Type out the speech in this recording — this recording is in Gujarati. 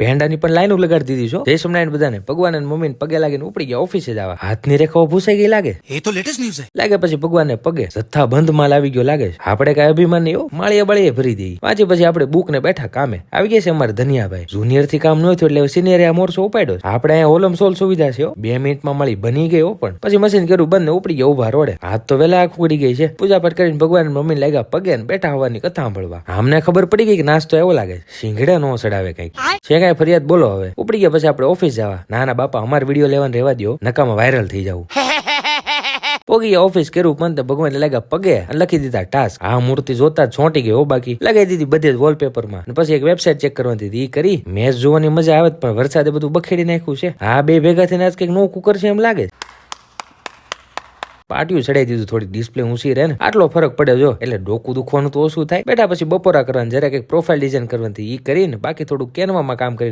ભેંડાની પણ લાઈન લગાડી દીધી છો. જય સ્વામિનારાયણ બધાને. ભગવાન અને મમ્મીને પગે લાગીને ઉપડી ગયા ઓફિસે જવા. હાથની રેખાઓ ભૂસાઈ ગઈ લાગે. એ તો લેટેસ્ટ ન્યૂઝ છે. લાગે પછી ભગવાનને પગે જથ્થા બંધ માલ આવી ગયો લાગે છે. આપણે કઈ અભિમાન નહીં હો, માળીએ બળીએ ભરી દઈ. પછી આપણે બુક ને બેઠા કામે આવી ગયા છે અમારે ધનિયાભાઈ. જુનિયર થી કામ ન થયું એટલે સિનિયર આ મોરસો ઉપાડ્યો. આપણે અહીંયા હોલમ સોલ સુવિધા છે. 2 મિનિટમાં મળી બની ગયો. પણ પછી મશીન કર્યું બંધ ને ઉપડી ગયા ઉભા રોડે. હાથ તો વેલા આંખ ઉડી ગઈ છે. પૂજાપાઠ કરીને ભગવાન મમ્મી લાગ્યા પગે ને બેઠા હોવાની કથા સાંભળવા. અમને ખબર પડી ગઈ કે નાસ્તો એવો લાગે શીંગડા નો ચડાવે કઈક છે. કઈ ફરિયાદ બોલો હવે. ઉપડી ગયા પછી આપણે ઓફિસ જવા. ના બાપા અમારે વિડીયો લેવાનું રહેવા દો, નકામાં વાયરલ થઈ જવું. પોગી ઓફિસ કર્યું પણ ભગવાન લાગ્યા પગે અને લખી દીધા ટાસ્ક. આ મૂર્તિ જોતા જ છોંટી ગયો. બાકી લગાવી દીધી બધે વોલપેપર માં. પછી એક વેબસાઇટ ચેક કરવાની હતી. કરી મેચ જોવાની મજા આવે પણ વરસાદે બધું બખેડી નાખ્યું છે. આ બે ભેગા થઈને આજ કઈક નવું કુકર છે એમ લાગે. પાટિયું ચડાઈ દીધું, થોડી ડિસ્પ્લે ઊંચી રહે ને આટલો ફરક પડે જો. એટલે ડોકું દુખવાનું તો ઓછું થાય. બેટા પછી બપોરા કરવાનું, જરા કઈક પ્રોફાઇલ ડિઝાઇન કરવાની ઈ કરીને બાકી થોડું કેનવામાં કામ કરીને